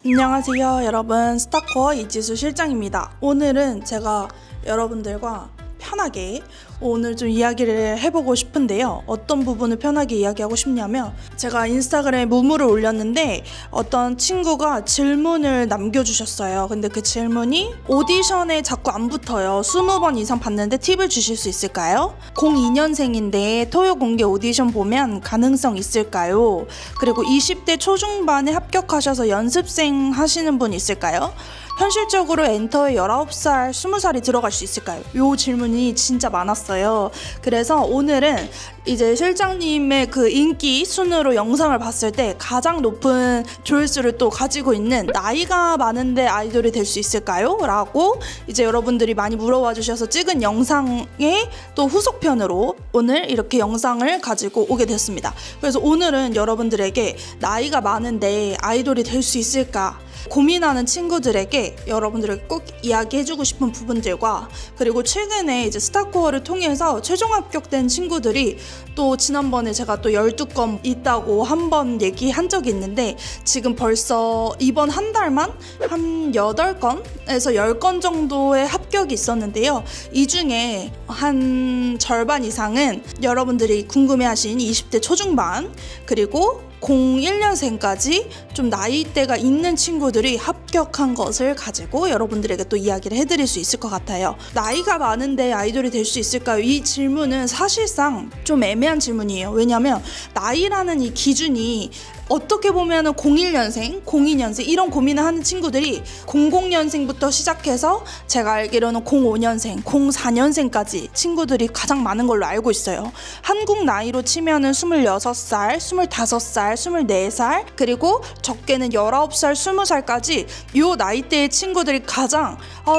안녕하세요 여러분, 스타코어 이지수 실장입니다. 오늘은 제가 여러분들과 편하게 오늘 좀 이야기를 해보고 싶은데요. 어떤 부분을 편하게 이야기하고 싶냐면, 제가 인스타그램에 무무를 올렸는데 어떤 친구가 질문을 남겨주셨어요. 근데 그 질문이 오디션에 자꾸 안 붙어요. 20번 이상 봤는데 팁을 주실 수 있을까요? 02년생인데 토요 공개 오디션 보면 가능성 있을까요? 그리고 20대 초중반에 합격하셔서 연습생 하시는 분 있을까요? 현실적으로 엔터에 19살, 20살이 들어갈 수 있을까요? 요 질문이 진짜 많았어요. 그래서 오늘은 이제 실장님의 그 인기 순으로 영상을 봤을 때 가장 높은 조회수를 또 가지고 있는 나이가 많은데 아이돌이 될 수 있을까요? 라고 이제 여러분들이 많이 물어봐 주셔서 찍은 영상의 또 후속편으로 오늘 이렇게 영상을 가지고 오게 됐습니다. 그래서 오늘은 여러분들에게 나이가 많은데 아이돌이 될 수 있을까? 고민하는 친구들에게 여러분들에게 꼭 이야기해주고 싶은 부분들과, 그리고 최근에 이제 스타코어를 통해서 최종 합격된 친구들이 또 지난번에 제가 또 12건 있다고 한번 얘기한 적이 있는데, 지금 벌써 이번 한 달만 한 8건에서 10건 정도의 합격이 있었는데요. 이 중에 한 절반 이상은 여러분들이 궁금해하신 20대 초중반, 그리고 01년생까지 좀 나이대가 있는 친구들이 합격한 것을 가지고 여러분들에게 또 이야기를 해드릴 수 있을 것 같아요. 나이가 많은데 아이돌이 될 수 있을까요? 이 질문은 사실상 좀 애매한 질문이에요. 왜냐면 나이라는 이 기준이 어떻게 보면은 01년생, 02년생 이런 고민을 하는 친구들이 00년생부터 시작해서 제가 알기로는 05년생, 04년생까지 친구들이 가장 많은 걸로 알고 있어요. 한국 나이로 치면은 26살, 25살, 24살, 그리고 적게는 19살, 20살까지 요 나이대의 친구들이 가장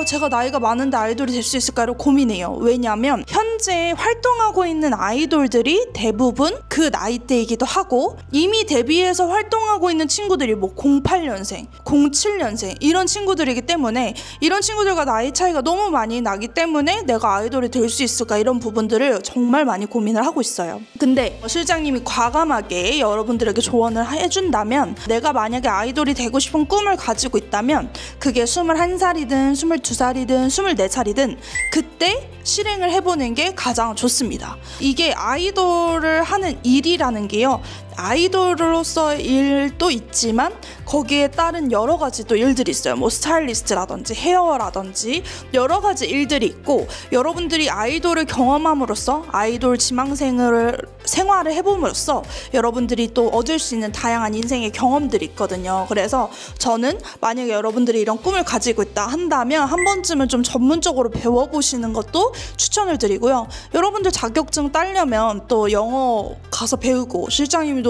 제가 나이가 많은데 아이돌이 될 수 있을까를 고민해요. 왜냐하면 현재 활동하고 있는 아이돌들이 대부분 그 나이대이기도 하고, 이미 데뷔해서 활동하고 있는 친구들이 뭐 08년생, 07년생 이런 친구들이기 때문에 이런 친구들과 나이 차이가 너무 많이 나기 때문에 내가 아이돌이 될 수 있을까, 이런 부분들을 정말 많이 고민을 하고 있어요. 근데 실장님이 과감하게 여러분들에게 조언을 해준다면, 내가 만약에 아이돌이 되고 싶은 꿈을 가지고 있다면 그게 21살이든 22살이든 24살이든 그때 실행을 해보는 게 가장 좋습니다. 이게 아이돌을 하는 일이라는 게요, 아이돌로서의 일도 있지만 거기에 따른 여러 가지 또 일들이 있어요. 뭐 스타일리스트라든지 헤어라든지 여러 가지 일들이 있고, 여러분들이 아이돌을 경험함으로써, 아이돌 지망생을 생활을 해봄으로써 여러분들이 또 얻을 수 있는 다양한 인생의 경험들이 있거든요. 그래서 저는 만약에 여러분들이 이런 꿈을 가지고 있다 한다면 한 번쯤은 좀 전문적으로 배워보시는 것도 추천을 드리고요. 여러분들 자격증 따려면 또 영어 가서 배우고, 실장님도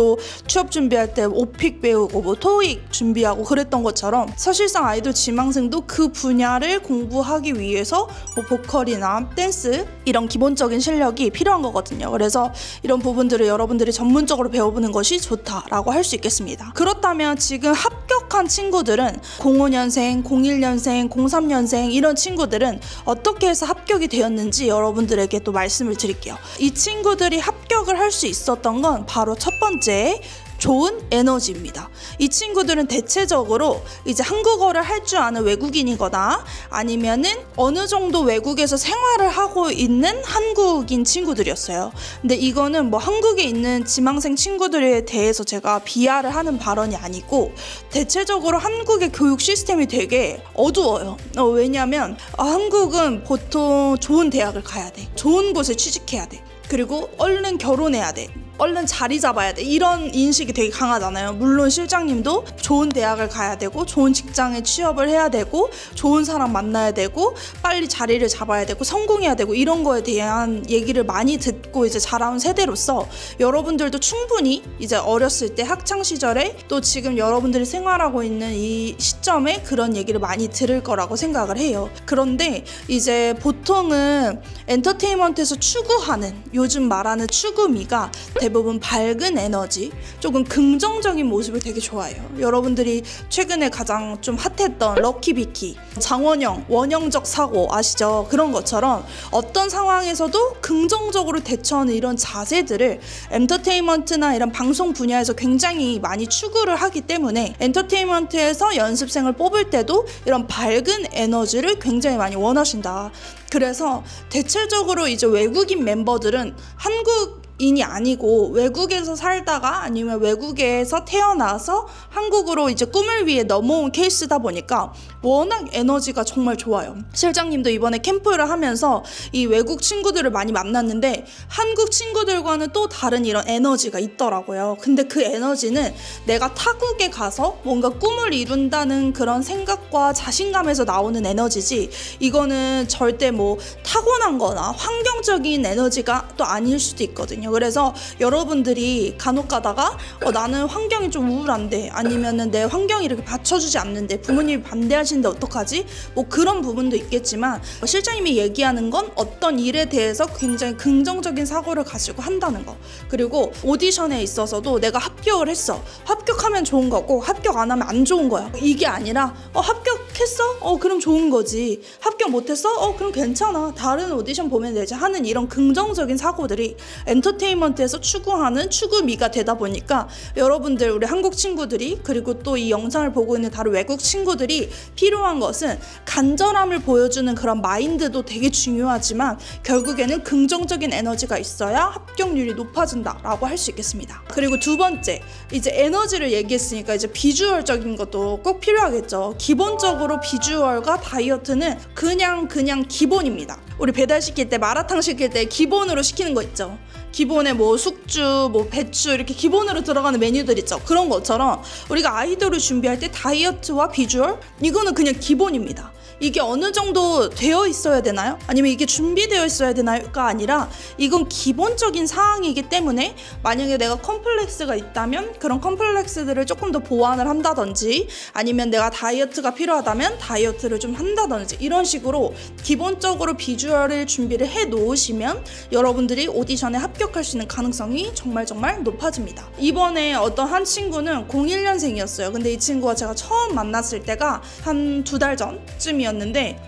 취업 준비할 때 오픽 배우고 뭐 토익 준비하고 그랬던 것처럼, 사실상 아이돌 지망생도 그 분야를 공부하기 위해서 뭐 보컬이나 댄스 이런 기본적인 실력이 필요한 거거든요. 그래서 이런 부분들을 여러분들이 전문적으로 배워보는 것이 좋다라고 할 수 있겠습니다. 그렇다면 지금 합격한 친구들은 05년생, 01년생, 03년생 이런 친구들은 어떻게 해서 합격이 되었는지 여러분들에게 또 말씀을 드릴게요. 이 친구들이 합격을 할 수 있었던 건 바로 첫 번째, 좋은 에너지입니다. 이 친구들은 대체적으로 이제 한국어를 할 줄 아는 외국인이거나 아니면은 어느 정도 외국에서 생활을 하고 있는 한국인 친구들이었어요. 근데 이거는 뭐 한국에 있는 지망생 친구들에 대해서 제가 비하를 하는 발언이 아니고, 대체적으로 한국의 교육 시스템이 되게 어두워요. 왜냐면 한국은 보통 좋은 대학을 가야 돼, 좋은 곳에 취직해야 돼, 그리고 얼른 결혼해야 돼, 얼른 자리 잡아야 돼, 이런 인식이 되게 강하잖아요. 물론 실장님도 좋은 대학을 가야 되고, 좋은 직장에 취업을 해야 되고, 좋은 사람 만나야 되고, 빨리 자리를 잡아야 되고, 성공해야 되고, 이런 거에 대한 얘기를 많이 듣고 이제 자라온 세대로서 여러분들도 충분히 이제 어렸을 때 학창 시절에 또 지금 여러분들이 생활하고 있는 이 시점에 그런 얘기를 많이 들을 거라고 생각을 해요. 그런데 이제 보통은 엔터테인먼트에서 추구하는, 요즘 말하는 추구미가 대부분 밝은 에너지, 조금 긍정적인 모습을 되게 좋아해요. 여러분들이 최근에 가장 좀 핫했던 럭키비키, 장원영, 원형적 사고 아시죠? 그런 것처럼 어떤 상황에서도 긍정적으로 대처하는 이런 자세들을 엔터테인먼트나 이런 방송 분야에서 굉장히 많이 추구를 하기 때문에 엔터테인먼트에서 연습생을 뽑을 때도 이런 밝은 에너지를 굉장히 많이 원하신다. 그래서 대체적으로 이제 외국인 멤버들은 한국인이 아니고 외국에서 살다가 아니면 외국에서 태어나서 한국으로 이제 꿈을 위해 넘어온 케이스다 보니까 워낙 에너지가 정말 좋아요. 실장님도 이번에 캠프를 하면서 이 외국 친구들을 많이 만났는데 한국 친구들과는 또 다른 이런 에너지가 있더라고요. 근데 그 에너지는 내가 타국에 가서 뭔가 꿈을 이룬다는 그런 생각과 자신감에서 나오는 에너지지, 이거는 절대 뭐 타고난 거나 환경적인 에너지가 또 아닐 수도 있거든요. 그래서 여러분들이 간혹 가다가 나는 환경이 좀 우울한데, 아니면은 내 환경이 이렇게 받쳐주지 않는데 부모님이 반대하시는데 어떡하지? 뭐 그런 부분도 있겠지만, 실장님이 얘기하는 건 어떤 일에 대해서 굉장히 긍정적인 사고를 가지고 한다는 거. 그리고 오디션에 있어서도 내가 합격을 했어. 합격하면 좋은 거고 합격 안 하면 안 좋은 거야. 이게 아니라 합격했어? 그럼 좋은 거지. 합격 못했어? 그럼 괜찮아. 다른 오디션 보면 되지 하는 이런 긍정적인 사고들이 엔터테인먼트에서 추구하는 추구미가 되다 보니까 여러분들, 우리 한국 친구들이, 그리고 또 이 영상을 보고 있는 다른 외국 친구들이 필요한 것은 간절함을 보여주는 그런 마인드도 되게 중요하지만 결국에는 긍정적인 에너지가 있어야 합격률이 높아진다라고 할 수 있겠습니다. 그리고 두 번째, 이제 에너지를 얘기했으니까 이제 비주얼적인 것도 꼭 필요하겠죠. 기본적으로 비주얼과 다이어트는 그냥 기본입니다. 우리 배달시킬 때, 마라탕 시킬 때 기본으로 시키는 거 있죠. 기본에 뭐 숙주, 뭐 배추 이렇게 기본으로 들어가는 메뉴들 있죠. 그런 것처럼 우리가 아이돌을 준비할 때 다이어트와 비주얼, 이거는 그냥 기본입니다. 이게 어느 정도 되어 있어야 되나요? 아니면 이게 준비되어 있어야 되나요가 아니라 이건 기본적인 사항이기 때문에 만약에 내가 컴플렉스가 있다면 그런 컴플렉스들을 조금 더 보완을 한다든지, 아니면 내가 다이어트가 필요하다면 다이어트를 좀 한다든지, 이런 식으로 기본적으로 비주얼을 준비를 해 놓으시면 여러분들이 오디션에 합격할 수 있는 가능성이 정말 높아집니다. 이번에 어떤 한 친구는 01년생이었어요. 근데 이 친구가 제가 처음 만났을 때가 한 2달 전쯤이었는데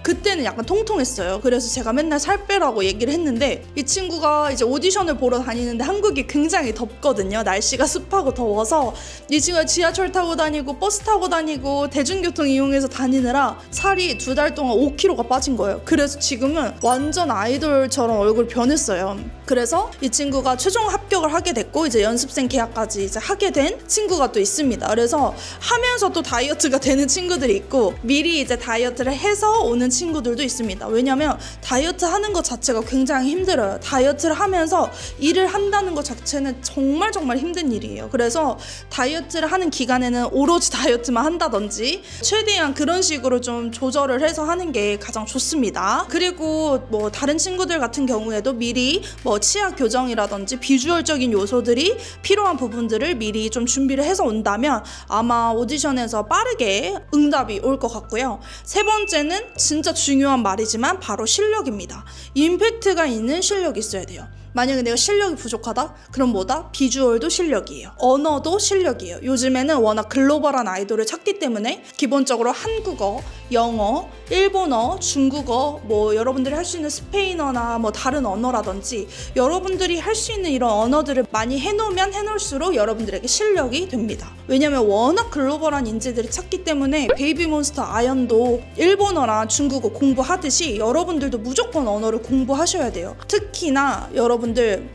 그때는 약간 통통했어요. 그래서 제가 맨날 살 빼라고 얘기를 했는데, 이 친구가 이제 오디션을 보러 다니는데 한국이 굉장히 덥거든요. 날씨가 습하고 더워서 이 친구가 지하철 타고 다니고 버스 타고 다니고 대중교통 이용해서 다니느라 살이 2달 동안 5kg가 빠진 거예요. 그래서 지금은 완전 아이돌처럼 얼굴 변했어요. 그래서 이 친구가 최종 합격을 하게 됐고 이제 연습생 계약까지 이제 하게 된 친구가 또 있습니다. 그래서 하면서 또 다이어트가 되는 친구들이 있고 미리 이제 다이어트를 해서 오는 친구들도 있습니다. 왜냐면 다이어트 하는 것 자체가 굉장히 힘들어요. 다이어트를 하면서 일을 한다는 것 자체는 정말 힘든 일이에요. 그래서 다이어트를 하는 기간에는 오로지 다이어트만 한다든지 최대한 그런 식으로 좀 조절을 해서 하는 게 가장 좋습니다. 그리고 뭐 다른 친구들 같은 경우에도 미리 뭐 치아 교정이라든지 비주얼적인 요소들이 필요한 부분들을 미리 좀 준비를 해서 온다면 아마 오디션에서 빠르게 응답이 올 것 같고요. 세 번째는 진짜 중요한 말이지만 바로 실력입니다. 임팩트가 있는 실력이 있어야 돼요. 만약에 내가 실력이 부족하다? 그럼 뭐다? 비주얼도 실력이에요. 언어도 실력이에요. 요즘에는 워낙 글로벌한 아이돌을 찾기 때문에 기본적으로 한국어, 영어, 일본어, 중국어, 뭐 여러분들이 할 수 있는 스페인어나 뭐 다른 언어라든지 여러분들이 할 수 있는 이런 언어들을 많이 해놓으면 해놓을수록 여러분들에게 실력이 됩니다. 왜냐면 워낙 글로벌한 인재들이 찾기 때문에 베이비몬스터 아연도 일본어나 중국어 공부하듯이 여러분들도 무조건 언어를 공부하셔야 돼요. 특히나 여러분들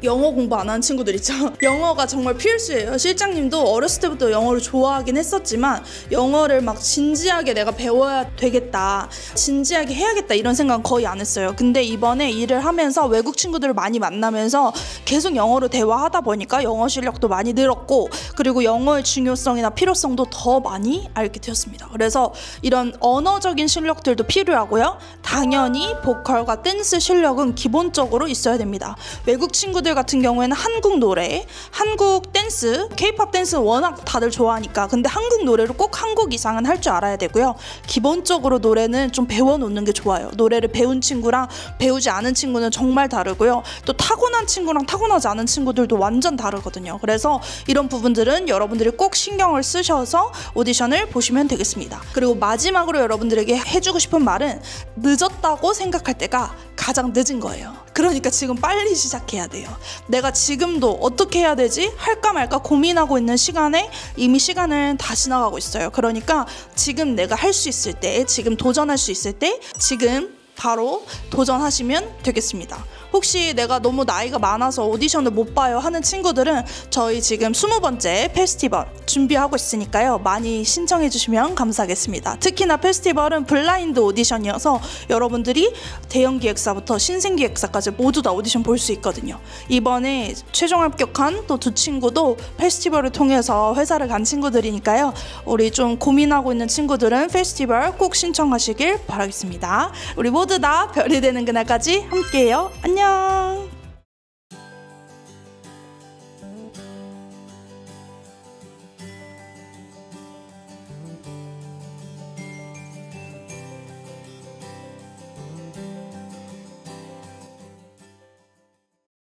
영어 공부 안 하는 친구들 있죠. 영어가 정말 필수예요. 실장님도 어렸을 때부터 영어를 좋아하긴 했었지만 영어를 막 진지하게 내가 배워야 되겠다, 진지하게 해야겠다 이런 생각은 거의 안 했어요. 근데 이번에 일을 하면서 외국 친구들을 많이 만나면서 계속 영어로 대화하다 보니까 영어 실력도 많이 늘었고 그리고 영어의 중요성이나 필요성도 더 많이 알게 되었습니다. 그래서 이런 언어적인 실력들도 필요하고요. 당연히 보컬과 댄스 실력은 기본적으로 있어야 됩니다. 외국 친구들 같은 경우에는 한국 노래, 한국 댄스, K-팝 댄스 워낙 다들 좋아하니까 근데 한국 노래를 꼭 한 곡 이상은 할 줄 알아야 되고요. 기본적으로 노래는 좀 배워놓는 게 좋아요. 노래를 배운 친구랑 배우지 않은 친구는 정말 다르고요. 또 타고난 친구랑 타고나지 않은 친구들도 완전 다르거든요. 그래서 이런 부분들은 여러분들이 꼭 신경을 쓰셔서 오디션을 보시면 되겠습니다. 그리고 마지막으로 여러분들에게 해주고 싶은 말은 늦었다고 생각할 때가 가장 늦은 거예요. 그러니까 지금 빨리 시작해야 돼요. 내가 지금도 어떻게 해야 되지? 할까 말까 고민하고 있는 시간에 이미 시간은 다 지나가고 있어요. 그러니까 지금 내가 할 수 있을 때, 지금 도전할 수 있을 때 지금 바로 도전하시면 되겠습니다. 혹시 내가 너무 나이가 많아서 오디션을 못 봐요 하는 친구들은 저희 지금 20번째 페스티벌 준비하고 있으니까요. 많이 신청해 주시면 감사하겠습니다. 특히나 페스티벌은 블라인드 오디션이어서 여러분들이 대형 기획사부터 신생 기획사까지 모두 다 오디션 볼 수 있거든요. 이번에 최종 합격한 또 두 친구도 페스티벌을 통해서 회사를 간 친구들이니까요. 우리 좀 고민하고 있는 친구들은 페스티벌 꼭 신청하시길 바라겠습니다. 우리 모두 다 별이 되는 그날까지 함께해요. 안녕.